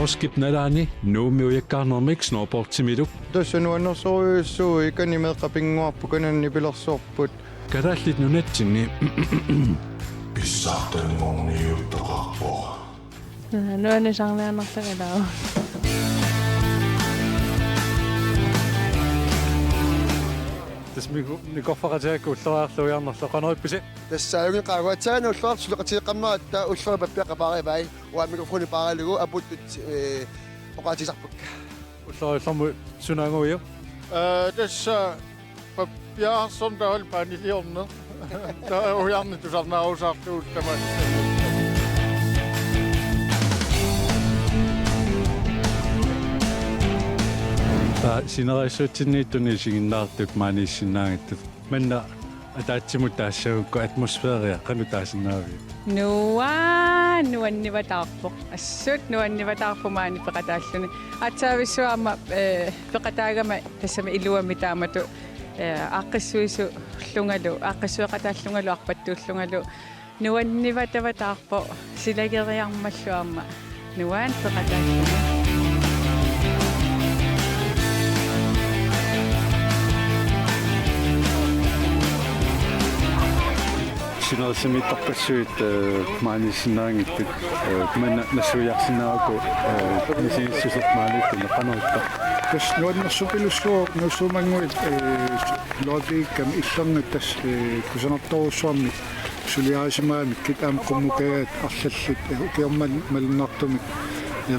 Norskip nalani nuumiujakkaarnermik snowboardtimiluk тассануаннерсориуссуу иканимеэққапингуарпу карааллит нунатсинни писсаартангорниуттоқарпоо нуани сарлианнартагалаа никорфаратаакку уллераарлуиарнерлоқанерипписи тассааюгин қаагуатсаана уллуарсулеқатиеққаммаа та уллерипаппиаққапааривай уа микрофони пааралугу апуттут оқаатисарпакка уллериллэрму сунаангуиу тасса паппиаарсорм таал панилиорне таа уярни тусарнаарусаартуут тама синераиссуутсиннииттуни сигиннаартук maaнииссинаагиттут манна атаатсимут таассагукку атмосфеериа кану таасиннаави нуанниватаарпоқ ассут нуанниватаарпумаани пеқатааллуни атсаависсуаама пеқатаагама тассама илуами таамату аққиссуису лунгалу аққиссуеқатааллунгалу арпаттууллунгалу нуанниватаватаарпо силагериармаллуарма нуаан пеқатааллуни синерсимиттарпассуит maaнииссинаагиттут манна нассуяарсинааку нисииссусерт маалитту неқанериппа тас нуаннерсупилуссуу нуссумангуит логиккам иллернат тас кусанарторуссуарми сулиаасимаами китаам қуммукагаат арлаллит укиорман малуннартумик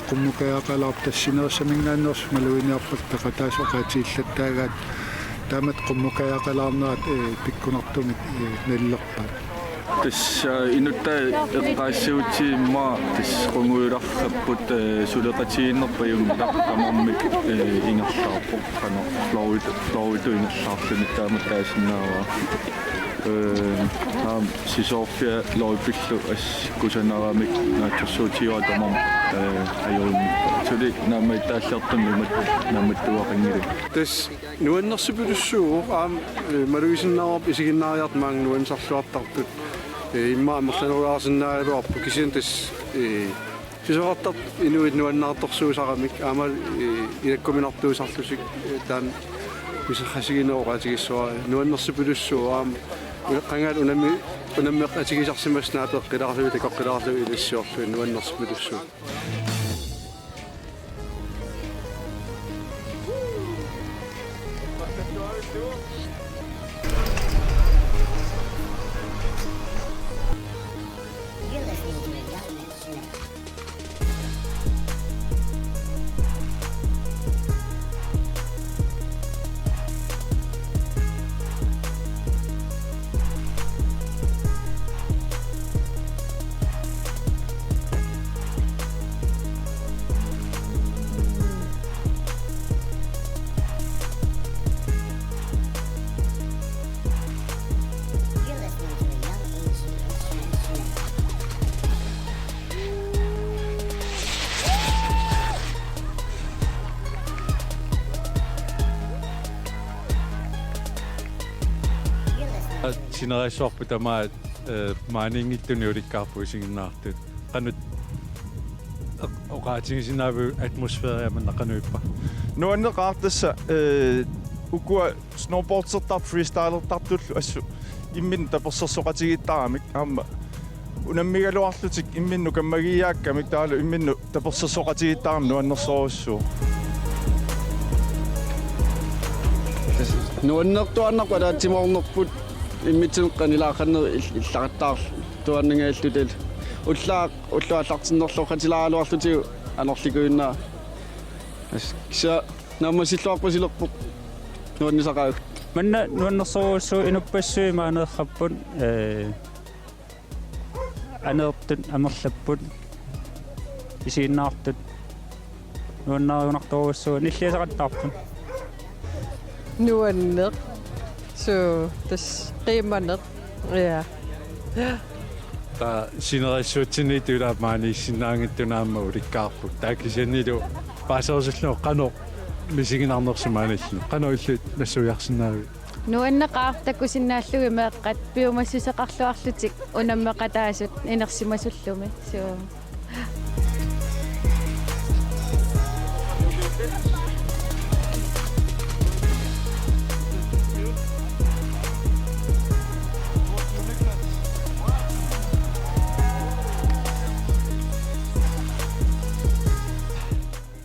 қуммукагаақалаар тассинерсамингааннерс малуиниарпак пеқатаасоқаатииллаттаагаат таамат қуммукагаақалаарнерат пиккунартумик наллерпа тас инутта эққаассуутсиимма тас қунгуиларраппут сулеқатииннерпаюм таққамармик ингерлаарпо қано флорида ингерлаарлуни таамат таасиннаава сисорфия лоипиллу ас кусанарамик наатсуутиуатамам ajorni tuli namma taallертуммимат намматтуақингили тас нуаннерсупилуссуу аам малуисиннаарап исигиннаариарт маан нуансарлуартартут имма амерланеруаарсиннаагалуарпу кисин тас сисорартарт инуит нуаннаарторсуусарамик аама илаккуминартуусарлусик таан мисахасигинеоqaатигиссуа нуаннерсупилуссуу аам qangaat unammeq atigisarsimasnaatoq qilaarluvi takoqqilaarluvi ilissuarlu nuannersipilussu синераиссуарпу тамаа maaниингиттуни уликкаарпу сигиннаартут qanut оqaатигисинааву атмосфеериаман нақануиппа нуаннеқартасса укуа сноубордсертар фристайлертартуллу ассу иммин таперсерсоқатигиттарамик аама унаммигалуарлутик имминну каммагиааккамик таалу имминну таперсерсоқатигиттарам нуаннерсоруссуу нуаннертуаннарпалаатимоорнерпут иммитсинеққанилаақаннери иллақаттаар туаннингааллутал уллааллартиннерлуқатилаалуарлутигу анерликуиннаа киса наммасиллуарпасилерпоқ нуаннисақааг манна нуаннерсоруссуу инуппассуи маанеерраппут анеэртут амерлаппут исииннаартут нуаннааруунарторуссуу ниллиасақаттаарпут нуаннеқ so das qiimaneq ja та синераиссуутсинниитулаа maaнииссиннаангиттунаама уликкаарпу таакисианнилу паасерсуллу қано мисигинарнерсимааналлу қано иллут нассуяарсинаави нуаннеқартаккусиннааллуги меэққат пиумассусеқарлуарлутик унаммеқатаасут инерсимасуллуми so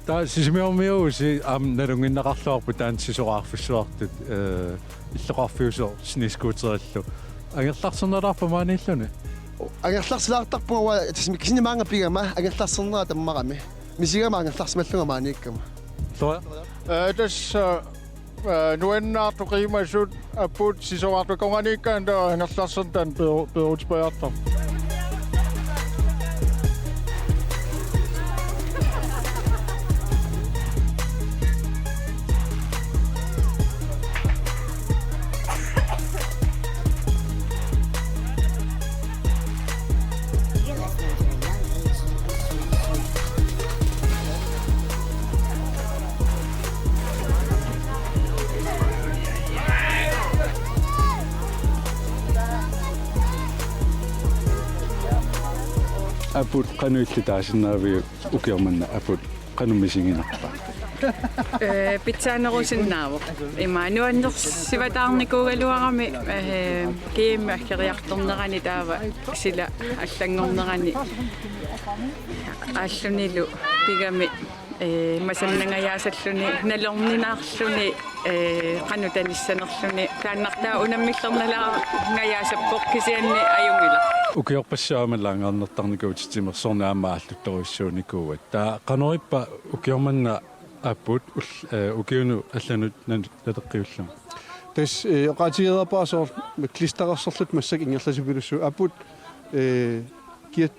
Tää siis me on miusi nerunginnaqarluarpu taan sisuqarfussuartut иллоqarfiuso siniskuuterillu angerlarsernerlarpa maanilluni ангалларсилаартарпуга тасмиксинимаанга пигама ангалларсернера таммарами мисигама ангалларсималлунга maanikкама Toa Tässä nuennaartu qiimassut apput sisoartu konganikkaan taa angallarsertan perutspajartar. aput qanuillitaasinnervi ukiormanna aput qanumisinginarpa Pitsaanerusinnaavo. Imaanuannersivatаарnikuugaluarami kiimma akkeriartornerani taava sila allangornerani ааллунилу пигами масаннангаяасаллуни налорнинаарлуни канутаниссанерлуни тааннартаа унаммиллерналаа ngаяасаппоқ кисианни аюнгила ukiorpassaamallaangaarnertarnikuutitsimерсорнаамаа аллутторуссууникууат таа qanориппа ukiormanna аппут укиуну алланут натеққиуллума тас оqaatigeerpaasor клистарерсерлут массак ингерласипилуссу аппут киат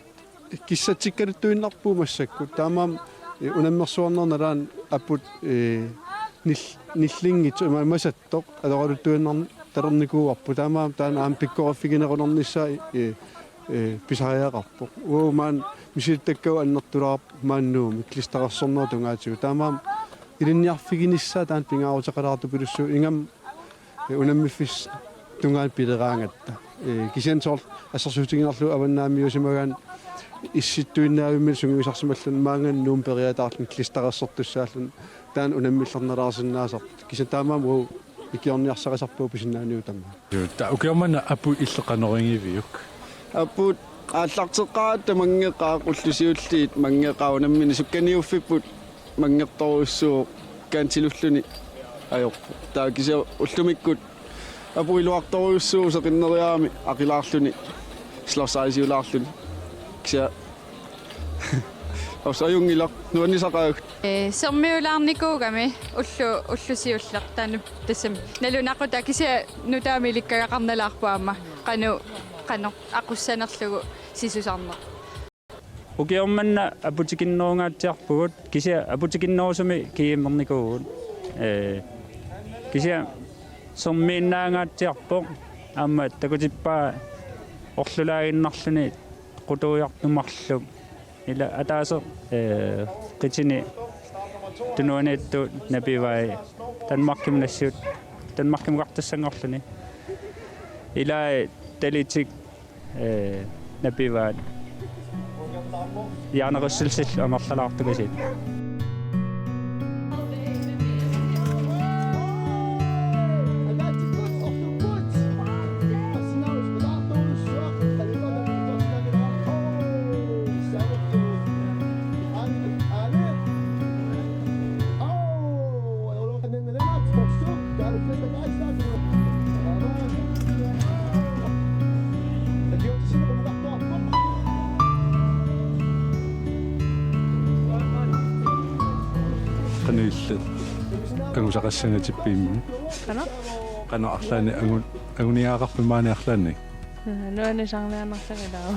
киссатиккалуттуиннарпуу массаккут таамаам унаммерсуарнерналаан аппут ниллингит масаттоқ алоралуттуиннарни талерникууарпу таамаам таана аам пиккораффигинерунернissaа писариақарпоқ уумаан миситтаккау аннертулаарп мааннууми клистарерсорнер тунгаатигу таамаам илинниарфигиниссаа таан пингаарутеқалаарту пилуссуу ингам унаммиффис тунгаан пилераангатта кисиансоор ассерсуутигинерлу аваннаамиусимагаан исситтуиннаавиммил сунгуисарсималлун маанган нуум периатаарлун клистарессортуссааллун таан унаммиллерналаарсиннаасар кисатаамаам уу икиорниарсарисарпуу писиннааниу тамма та укиормана апу иллеқанорингивиук аппут ааллартеққаат мангеқаақуллусиуллиит мангеқаунаммини сукканиуффиппут мангерторуссуу каантилуллуни аёрпу таа кися уллумиккут апу илуарторуссуу сеқиннериаами ақилаарлуни слорсаисиулаарлуни кися осаюнгила нуаннисақааг сермиулаарникуугами уллусиуллертану тассам налунақута кися нутаамиликкагақарналаарпуама қано ақуссанерлугу сисусаарнер ukiormanna aputikinnoongaatiarpugut kisia aputikinnoorusumi kiimmernikууgut kisia sormiinnaangaatiarpoq aamma takutippaa orlulaaginnarluni qutuiartumarlu ila ataase qitini tunuaniittu napivai tanmarkimnassut tanmarkimuqartassangorluni ila talitik napivaat яанерусsilsill амерлалаартугасит qanuillut angusaqassanatippiimmi qano arlaani anguniaaqarpimaani arlaanni nuanisarniannerlagilaa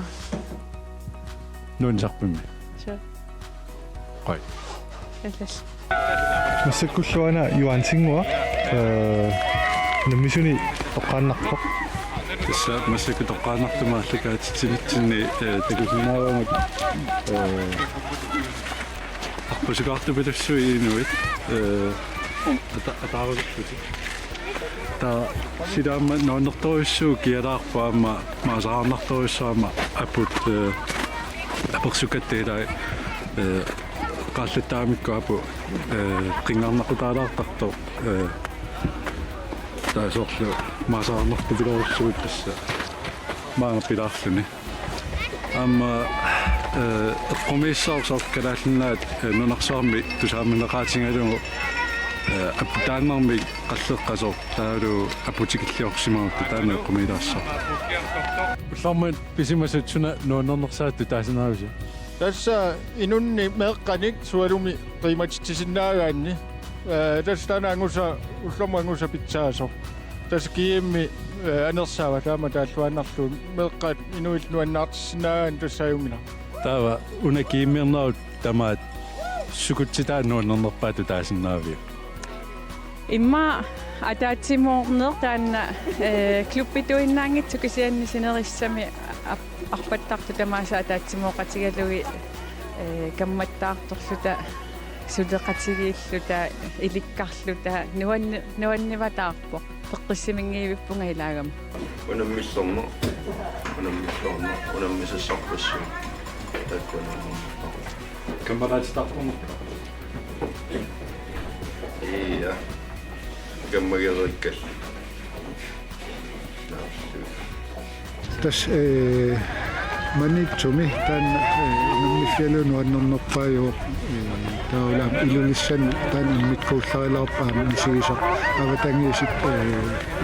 nuanisarpimmi qoi аллас массаккуллуана юансингуа намисуни тоққааннарпоқ тасса массаку тоққааннартумааллакаатитсивитсинни такусинаавамат арпусугаарту пилуссуиинуит атааруллути та сидаама нуаннерторуссуу киалаарпаама маасаарнарторуссаама апут аперсукаттеилаа qaallataamikku apu qingarnaqutaalaartarto taasorlu maasaarnertu pilorussuit tassa maanga pilaarluni amma eqqumissaarsort kalaallinnaat nunarsaarmi tusaaminneqaatingalugu аппутааннарми қаллеққасор тааlu аппутикиллиорсимаарту таана эққумилаассаа уллармат писимасутсуна нуаннернерсаатту таасинаависа Tässä inunni meqqanik sualumi qiimatitisinnaaгаанни tässä tänään uslamangusa pitsaaso tässä kiimmi anersaava taama taalluannarluun meqqaat inuil nuannaartissinaagaan tässä ayumina таава уна кииммернерут тамаат сукутситаа нуаннернерпаату таасиннаавиу Imma ataatsimorner taanna klubbituinnaangitsu kisiannisinерissami arpattartu tamaasa ataatsimooqatigalugi kammattaartorluta suleqatigiilluta ilikkarluta nuannivataarpo peqqissimingiivippunga ilaagama unammissorner unammissassarpassu takkunammo каммараатитарпорнер iya gammagerikkel tas manitsumi tan nammifialu nuannernerpaayu taulaam ilulissan tan immitkuullarilaarpaam isiisa avatangiisit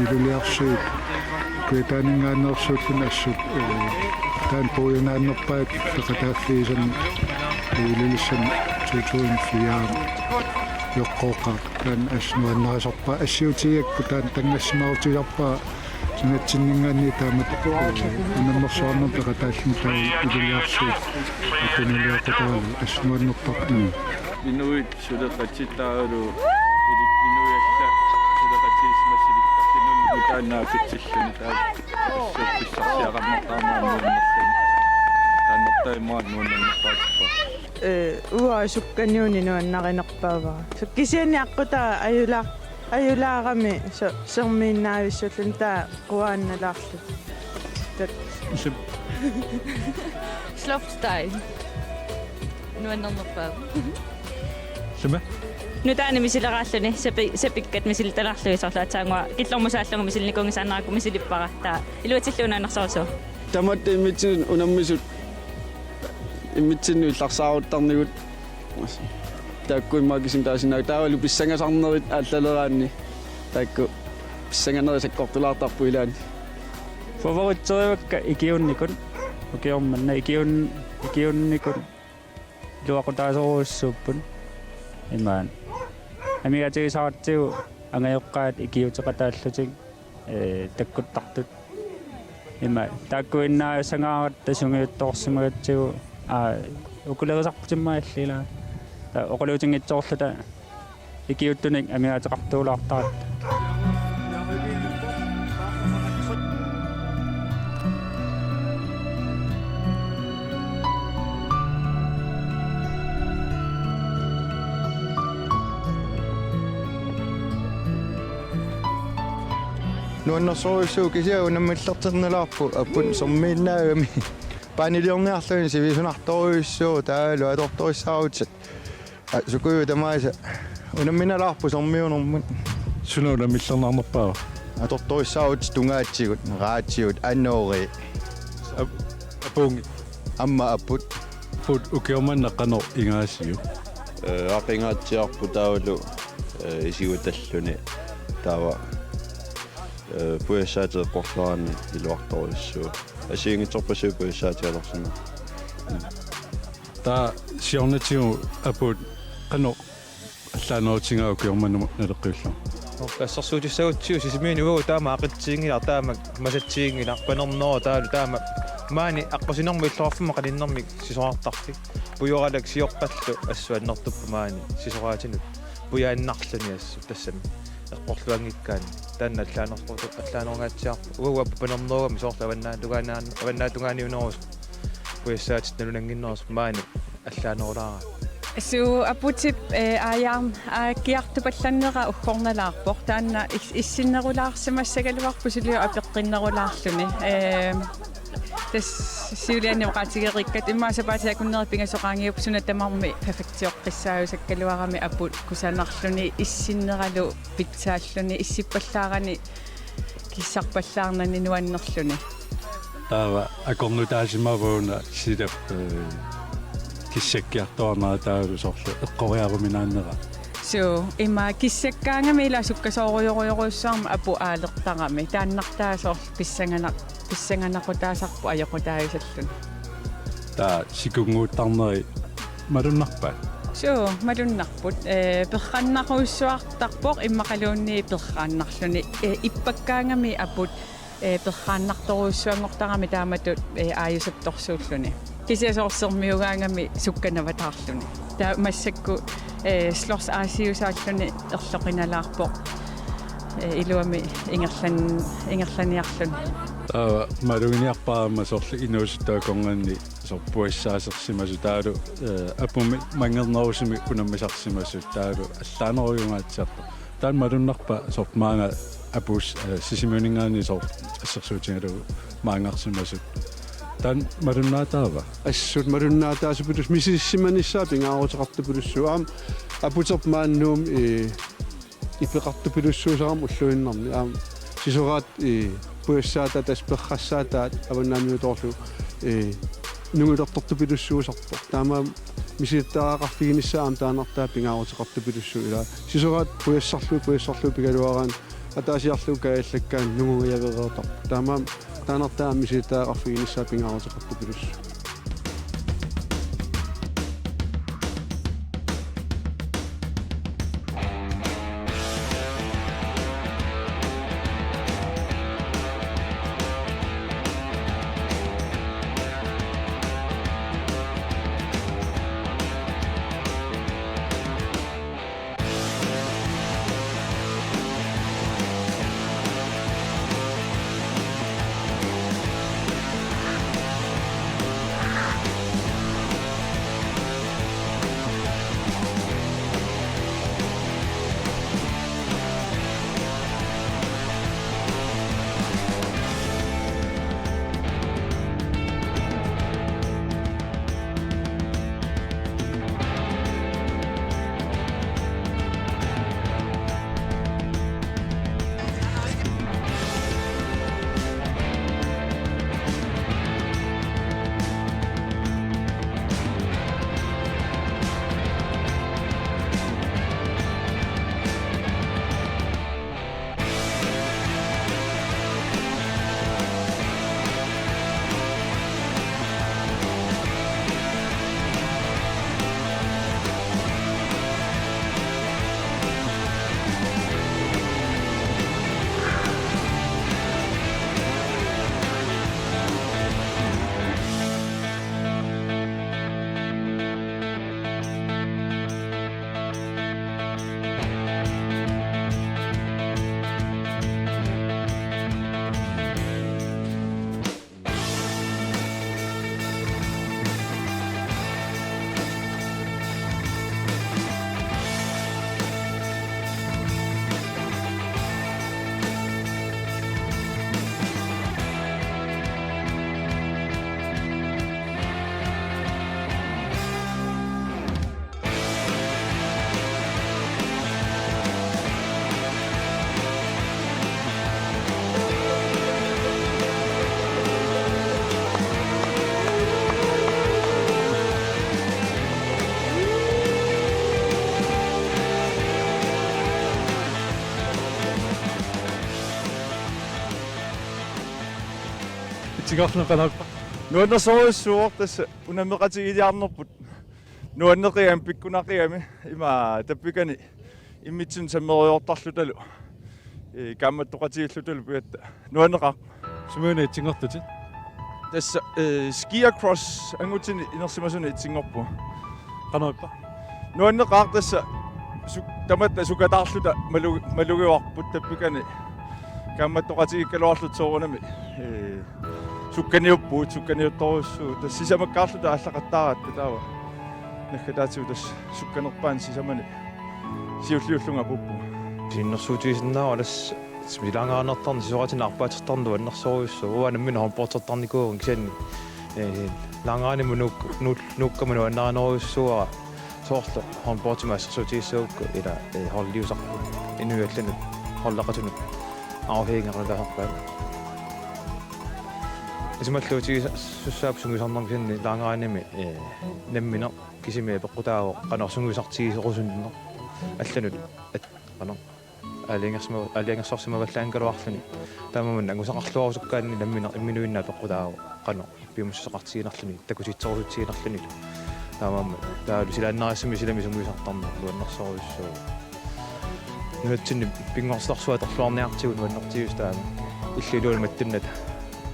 iluliarsuit kuitaaningaannersuullun assut tan puujunaannerpaat taqataaffiisan ilulissan tuutuinfiaam yoqqooqaaq tan asnuannarasarpa assiutigakku tan tangassimaarutilarpa sinatsinningaanni taamat unammersuarner taqataallun taa iluliarsuut akunuliaqutaalu asnuannerpaq inuit suleqatitaalu inuialla suleqatiismassilikkartinun utaannaapitsilluni taa assuppisarsiaqarnertaamaannuunnerluni taannertaimaat nuunnernerpaatippa uaasukkanniuni nuannarinerpaavaa sukkisianiaqquta ajulaarami sermiinnaavissullun taa quaannalaarlu slopstyle nuannernerpaava сима nutaani misileraalluni sapikkat misiltalarluisarlaataangua killormusaallungu misilnikungисаанараку misilippara taa iluatillunaanersorso Tamat imitsin unammisut imitsinnu illarsaaruttarnigut taakkuimaakisin taasinaag taavalu pissangasarnerit aallaleraanni taakku pissanganerisakkortulaartarpu ilaani favoritserivakka ikiunnikun ukiormanna ikiunnikun luaqutaasoruussuuppun imaan amigatigisaartiu angajoqqaat ikiuteqataallutik takkuttartut ima taakkuinnaa sangaarat tasungiuttorsimagattigu ukulerisarputimmaallila oquluutingitsoorluta ikiuttunik amigateqartuulaartarat nuannersoruissuu kisia unamillerternerlaarpu appun sormiinnaagami paaniliorniarluni sivisunartoruissuu taalu atortorissaarutit sukuyu tamaisa unamminalaarpu sormiunermun sunuulamillernaarnerpaava atortorissaarutit tungaatsigut raatsigut annoori apuungi amma apput put ukiormanna qanor ingaasiu aqingaatiarpu taavalu isigutalluni taava puissaatiqorlaani iluartorissuu asiingitsorpasuu puissaatialorsiма taa siornatiu aput qanor allaanerutigaa ukiormanna naleqqiullu qassarsuutissagutsiu sisimiinugu taama aqitsiingilar taama masatsiingilar panerneroo taalu taama maani aqqasinermi illorfuma qalinnermi sisoraartarpi puyoralak sioqqallu assuannertuppu maani sisoraatinud puyaannarluni assu tassami eqqorluangikkaani taanna allaanerngaatsiarpu uappu panernerugami soorla avannaatugaaniunerus puissaatit nalunanginnerus maani allaanerulaara su aputip aayam kiartupallannera ukhornalaarpoq taanna issinnerulaarsimassagaluarpu silio apeqqinnerulaarluni тас сиулианни оқаатигериккат иммаасапаатиа куннериппингасоқаангиуп сунатамарми перфектиоққиссааюсаккалуарами апут кусанарлүни иссиннералу питсааллүни иссиппаллаарани киссарпаллаарнани нуаннерлүни таава акорнутаасимавууна силап киссаккиарторнаа таалу сорлу эққориаруминааннера so има киссаккаангами ила суккасооруйоруйоруссаарма апу аалертарами тааннартаасоор писсанганақутаасарпу аёқутааюсаллун таа сикунгууттарнери малуннарпаа so малуннарпут перханнақуссуартарпоқ иммақалуунни перхааннарлүни иппаккаангами апут перхааннарторуссуангортарами тааматут ааюсапторсууллүни кисиасоорсермиугаангами сукканаватаарлүни таа массакку слорс аасиусааллүни ерлоқиналаарпоқ илуами ингерланиарлүни малугиниарпаама сорлу инуусуттааконгани сорпуассаасерсимасу таалу апуми мангернерусими унаммисарсимасу таалу аллаанеруйунгаатсиарпа таан малуннарпа сорпмаанга апус сисимунингаани сор ассерсуутингалу маангарсимасу таан малуннаатаава ассут малуннаатаасупутус мисиссиманиссаа пингаарутеқартупулуссуаам апутерпмааннуум ипеқартупулуссуусарам уллуиннарни аам сисораат пуассаата тасперрассаатаат аваннаамиуторлу нугулертортупулуссуусарпо таама миситтааақарфигиниссаам таанартаа пингаарутеқартупулуссу ила сисораат пуассарлу пигалуарaan атаасиарлу кааллаккаан нугуявереэртар таама таанартаа миситтааақарфигиниссаа пингаарутеқартупулуссу тигарнеқанарпа нуаннерсоруссуортасса унамеқатигилиарнерпут нуаннеқиам пиккунақиами има таппикани иммитсун саммериортарлуталу камматтоқатигиллуталу пиатта нуаннеқар сумуна итсингортути тасса skier cross ангутини инерсимасуна итсингорпу qanarpa нуаннеқар тасса таматта сукатаарлута малугиуарпут таппикани камматтоқатигиккалуарлут соорунами сукканиуппуут сукканиутторуссуу тас сисамаккаарлута аллақаттаараат таава нахкатаатиу тас сукканерпаан сисамани сиуллиуллунга пуппу синнерсуутигисиннаа алас смилангаанертарни сисоратин арпаатертарну аннерсориуссу уанаммина хомпортертарникуун кисианни лангааниму нуккаману аннаанориуссуара соорлу хомпортимаассерсутииссуукку ила хорлиусарпу инуйаллану хорлақатуну аавхеингерлаахарпаа исмаллуутиги суссаап сунгисарнарми кисианни лангааними наммина кисимиа пеққутааво қанерсунгисартигисерусуннер алланут қана алиангерсарсимаваллаангалуарлуни таамаман ангусақарлуарусуккаанни наммина имминуиннаа пеққутааво қана пиумуссақартигинарлуни такуситсорусутсигинарлуни таамамма таалу силааннариссами силами сунгисартарнер луаннерсоруйуссуу нуатсинни пингорсларсуаторлуарниартигу нуаннертигус таама иллилуул маттунната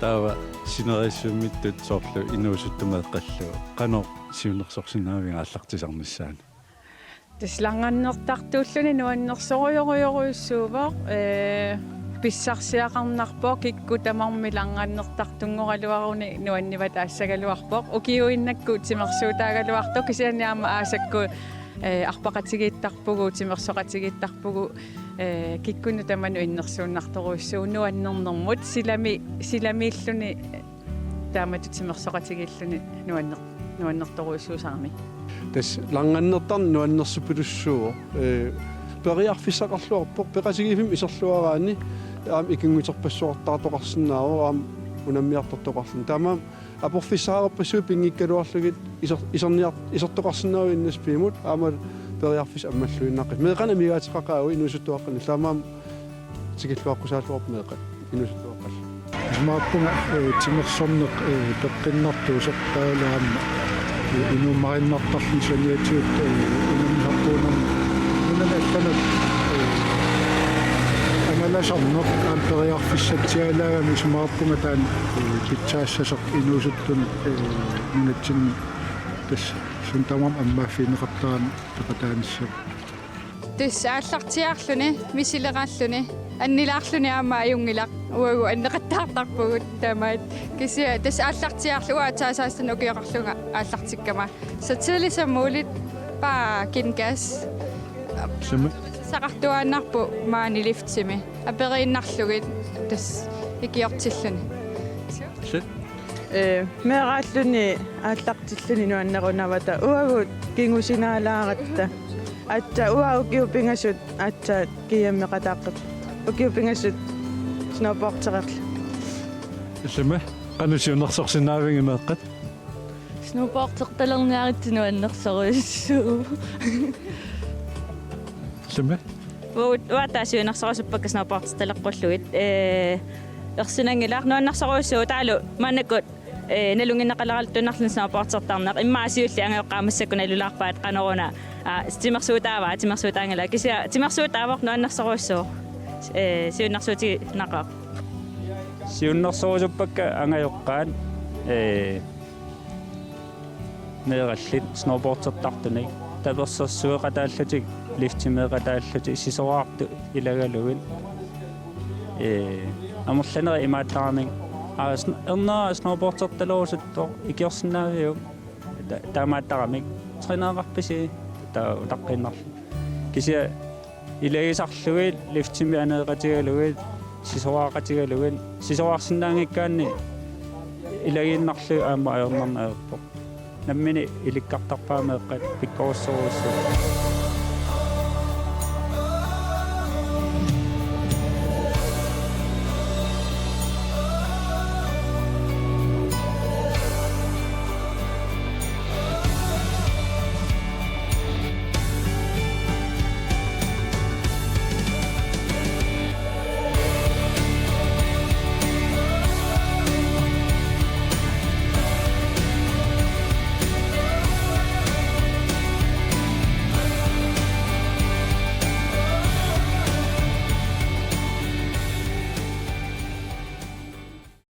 таава синериссууммиттут соорлу инуусуттумаэққаллу қано сиунерсорсинаавига аллартисарниссаани тисланганнертартууллуни нуаннерсориориоруйуссууваа писсарсиақарнарпоо кикку тамарми ланганнертартунгоралуаруни нуанниват аассагалуарпоо укиуиннакку тимерсуутаагалуарто кисианиама аасакку арпақатигииттарпугу тимерсоқатигииттарпугу киккуну таману иннерсууннарторуйссуу нуаннернэрмут силамииллуни таамату тимерсоқатигииллуни нуаннерторуйссуусаарми тас ланганнертарни нуаннерсупилуссуу периарфиссақарлуарпоқ пеқатигифим исерлуараани аам икингутерпассуартаартоқарсинаавоо аам унаммиартортоқарлун таамаам апорфиссаараппассуу пингиккалуарлугит исертоқарсинаавиннас пимут аамал периарфис аммаллуиннаққит меқана мигаатеқақаа инусуттуаққани таамаам тигиллуаққусаалуарп меқат инусуттуаққал мааппунга тимерсорнеқ пеққиннартуусеққаалаама инумариннартарлун саниатиут инуммарпуунам уналааттанат аналасарнеқ ампериарфиссатсиалаагами сумаарпунга таан китсаассасеқ инуусуттун минатсинни тас сунтамам аммааффинеқартаан пеқатааниссап тас ааллартиаарлуни мисилерааллуни аннилаарлуни аама аюнгилақ уагу аннеқаттаартарпугут таамаат кися тас ааллартиаарлу уаатаасаастан укиоқарлунга ааллартиккама så tidligt som muligt bare give den gas сақартуааннарпу маани лифтими аперииннарлугит тас икиортиллуни мерааллуни ааллартиллуни нуаннерунавата уагут кингусинаалааратта атта уагу киупингасут атта кияммеқатааққип укиупингасут снобортерерл иллама канусиунерсорсинаавиги меэққат снобортерталерниаритсинуаннерсоруйуссуу иллама уатаасиунерсорусуппакка снобортерталеққуллугит ерсинангилаарнуаннерсоруйуссуу таалу манакут налунгиннақалералтунарлун снобортертарнеқ иммаасиулли ангеоққамассакуналулаарпаат қанеруна тимерсуутааваа тимерсуутаангала кися тимерсуутаавоқ нуаннерсоруйуссуу сиуннерсуути нақаа сиуннерсорусуппакка ангайоққаат неераллит сноубортертартуни таверсерсуеқатааллутик лифтимеқатааллути сисораарту илагалугит амерланери имааттарник эрнера сноубортерталуусуттоо икиорсинаавиу таамааттарамик тренеқарписи таа таққиннарлу кися илагисарлугит лифтими анеқатигалугит сисораақатигалугит сисораарсинаангиккаанни илагииннарлу аама аернарнаерпо наммини иликкартарпаамеэққат пиккоруссоруссу